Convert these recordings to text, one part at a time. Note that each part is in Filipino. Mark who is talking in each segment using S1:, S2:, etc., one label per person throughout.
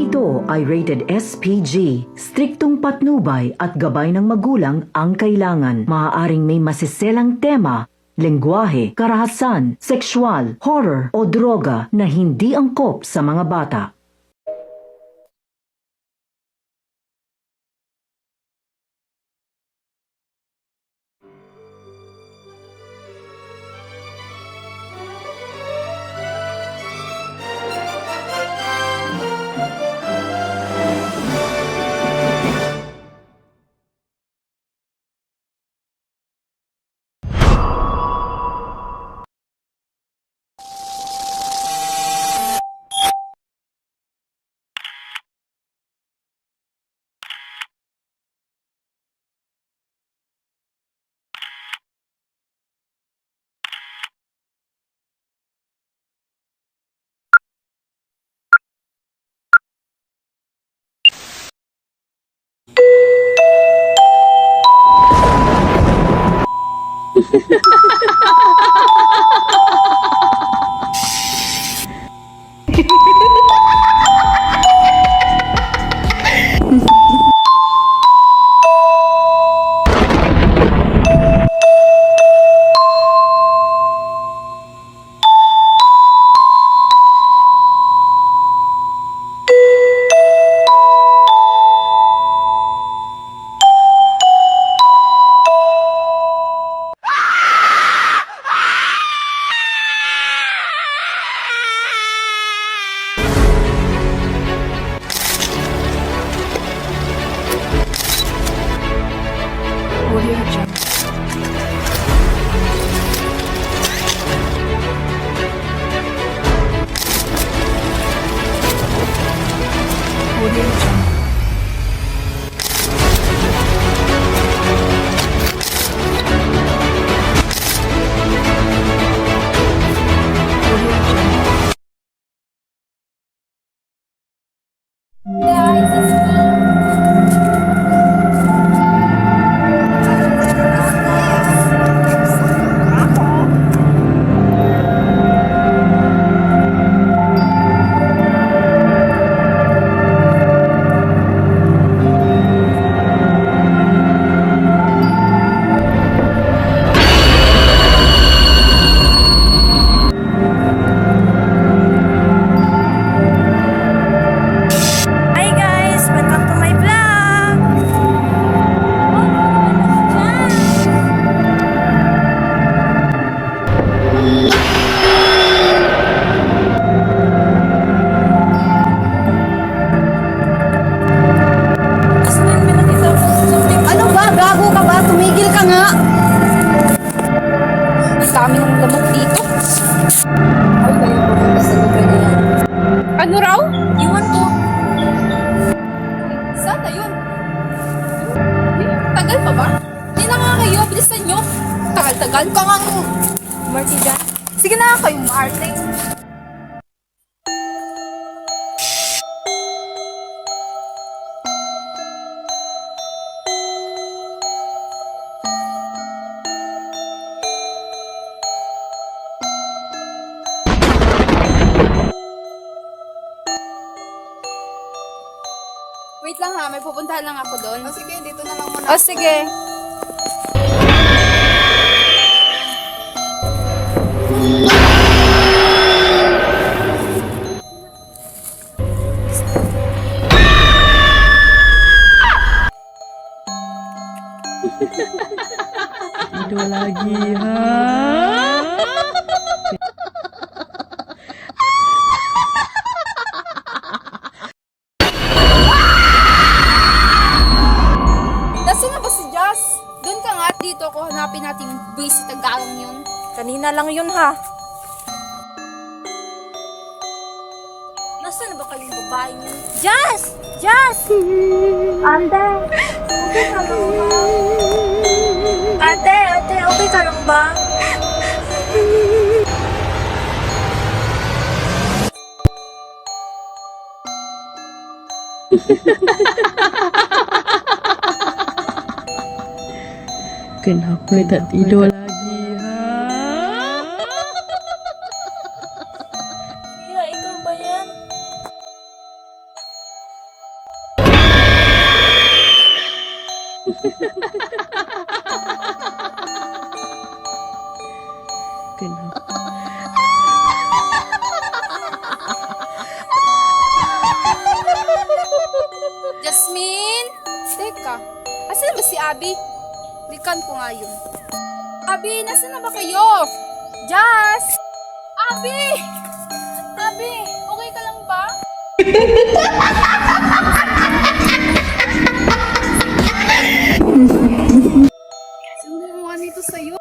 S1: Ito ay rated SPG. Striktong patnubay at gabay ng magulang ang kailangan. Maaaring may masiselang tema, lengguwahe, karahasan, sexual, horror o droga na hindi angkop sa mga bata.
S2: Ano raw? Iwan ko. Sana yun. Tagal pa ba? Hindi na nga kayo. Bilisan nyo. Tagal-tagal ka nga. Marty dyan. Sige na nga kayo, Marty. Wait lang ha, may pupuntahan lang ako doon.
S3: O sige, dito na lang muna.
S2: O sige.
S4: Tidur lagi ha.
S2: Nasaan na ba si Jazz? Doon ka nga at dito ako hanapin natin yung busy tagalong yun.
S5: Kanina lang yun ha. Nasaan na ba kayong babae niyo? Jazz! Jazz! Ate! Okay ka lang ba? Ate! Ate! Okay ka lang ba?
S4: Kenapa tak tidur lagi ha?
S5: Iya, ikaw ba yan?
S4: Kenapa?
S2: Jasmine? Teka, asan ba si Abby? Likan ko nga yun. Abby, nasan na ba kayo? Jas! Abby! Abby, okay ka lang ba? Sino mo nito sa'yo?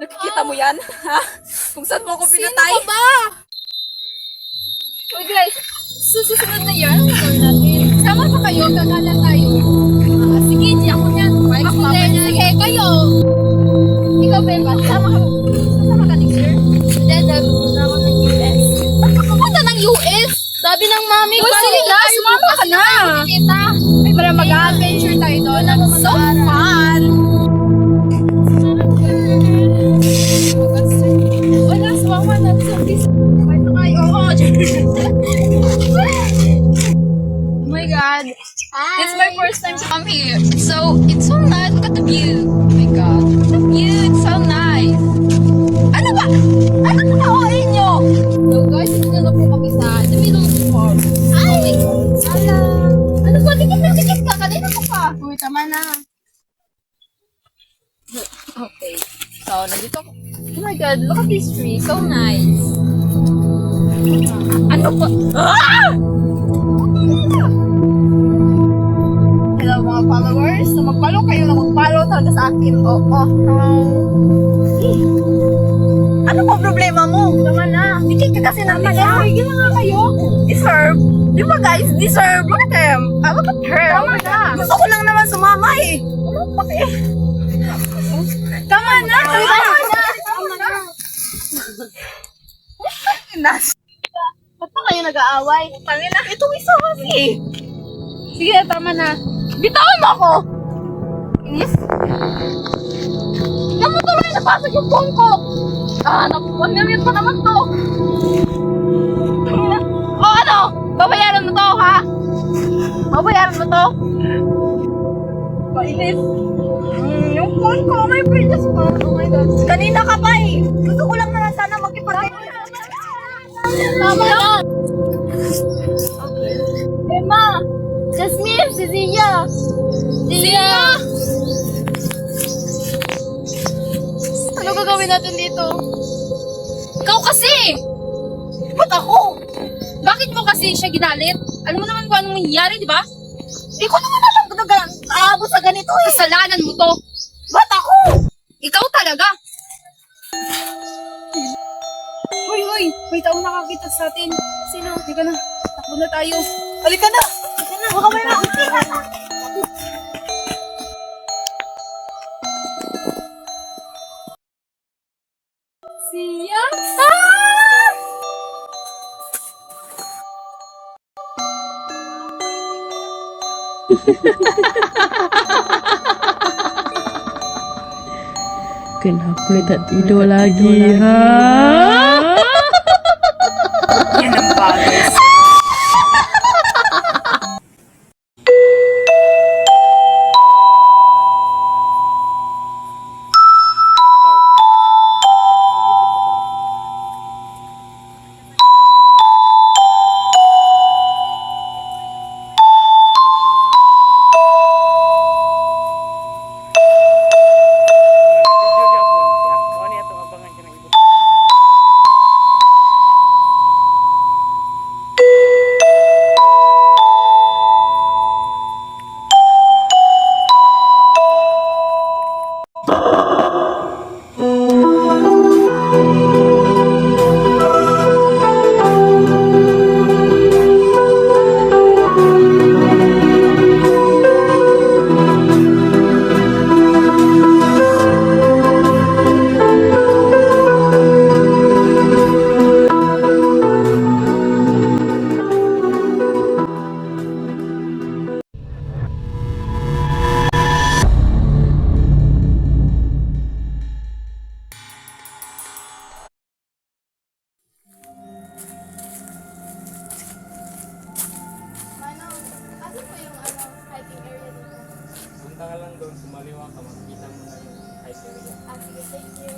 S2: Nakikita mo yan? Ha? Kung saan mo ako pinatay? Sino ka ba? Uy guys, susunod na yan. Gawin natin. Sama pa kayo, gagala tayo. Sige, di ako yan. Ako din. Sige, kayo. Ikaw, Bella, sama ka. Sama ka next year? Hindi, na ako ng US. Ba't ka pupunta ng US? Sabi ng mami ko. Sige na, sumama ka na. Ay, para mag-adventure tayo doon. So fun! Wala, sumama na. So, please. Ito kayo. Oo, oh my God. It's my first time to come here. It's so nice. Look at the view. Oh my God. Look at the view. It's so nice. Ano ba? Ano ba kawain nyo? So guys, ito na po kami sa the middle of the farm. Ay! Ala! Ano ba? Dikit ka. Kanina ko pa. Uy, tama na. Okay. So, nandito ko. Oh my God. Look at this tree. So nice. Ano ba? Ah! Hello mga followers. So mag-follow kayo na mag-follow talaga sa akin. Oo. Ano po problema mo? Tama na. Dikit ka kasi naman yan. Sige na nga kayo. Deserve. Di ba guys? Deserve. Look at them. Look at her. Tama na. Gusto ko lang naman sumama eh. Ano pa eh? Tama na. Tama na. Tama na. Nas. Ba't pa kayo nag-aaway? Tangina, itong isa kasi. Sige, tama na. Bitawan mo ako! Inis? Naman tuloy, napasok yung phone ko! Nag-1 million pa naman to! Tangina. O ano? Babayaran mo to, ha? Babayaran mo to? Inis. Yung phone ko, my precious phone. Oh my God. Kanina ka pa eh. Gusto ko lang na sana magkipagay. Tama na! Okay. Emma! Jasmine! Si Zia! Zia! Ano gagawin natin dito? Ikaw kasi! Ba't ako? Bakit mo kasi siya ginalit? Alam mo naman kung anong mangyayari, di ba? Di ko naman alam kung nag-aabot sa ganito eh. Kasalanan mo to. Ba't ako? Ikaw talaga. Hoy! May taong nakakita sa atin. Sino? Halika na. Takbo na tayo. Halika na! Halika na! Baka may nakakita na. Siya? Ah!
S4: Kenapa tak tidur lagi, ha?
S2: Yan ang bagay.
S3: kaliwa ka, makikita mo na yung Hyperion.
S2: Sige, thank you.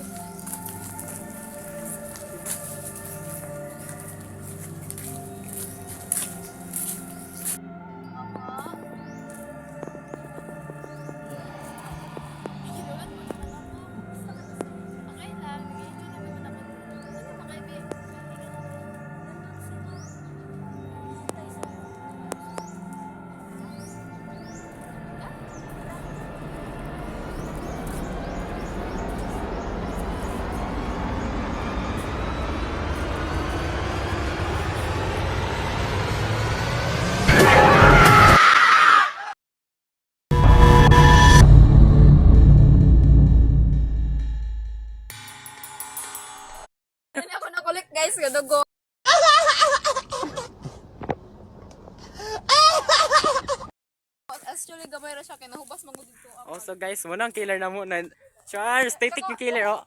S2: Hindi ako nakulik guys, gadugo. Actually, gamay ra siya, kaya nahubas magudid ko.
S3: Oh, so guys, muna ang killer na muna. Char, static yung killer, oh.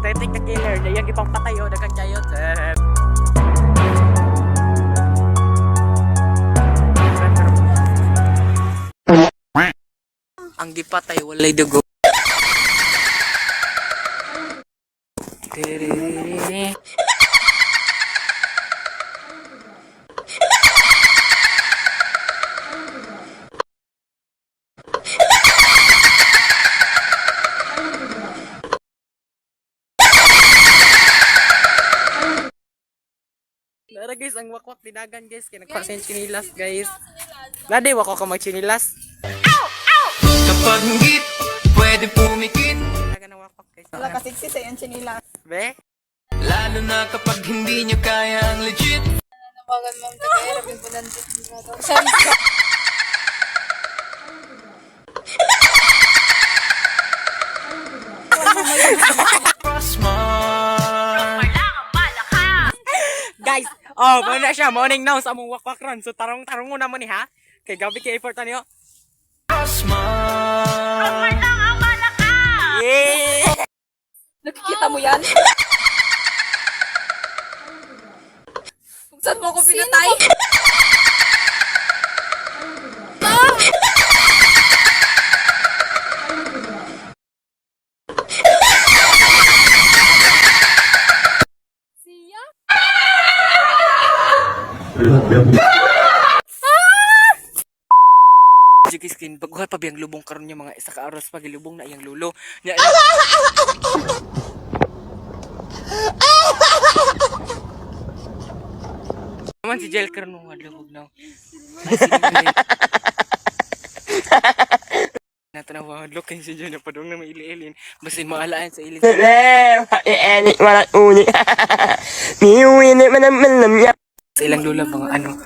S3: Static na killer, na yung ipang patay, oh, dagang chayot. Ang gipatay, walay dugo. Nara guys, ang wakwak dinagan guys, kaya nagpasin chinilas guys. Nade, wako ka mag-chinilas.
S6: Kapag higit, pwede pumikit.
S3: Dinagan ng wakwak guys.
S2: Wala ka sexy sa yung chinilas.
S3: Be?
S6: Lalo na kapag hindi nyo kaya ang legit.
S2: Nabagan mo ang tagayarap yung pulantit.
S6: Smart.
S3: Guys, oh, mo na siya, morning now sa among wakwak ron. So tarong-tarong mo naman ni ha. Kay gabi kay effort niyo.
S6: Smart.
S3: Yeah!
S2: Nakikita mo yan? Kung saan mo ako pinatay? Siya?
S3: Sige skin, baguha pa biyang lubong karon niya mga isa ka aros pag ilubong na iyang lulo. Nya. Naman si Jel karon mo lubog na. Natanawa look kay si Jel na padung na maili-ilin. Basin maalaan sa ilin.
S7: Enit walang uni. Niuwinit man niya.
S3: Sa ilang lula mga ano.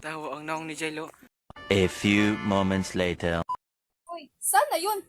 S3: Tawa ang naong ni Jello.
S8: A few moments later.
S2: Uy, sana yun?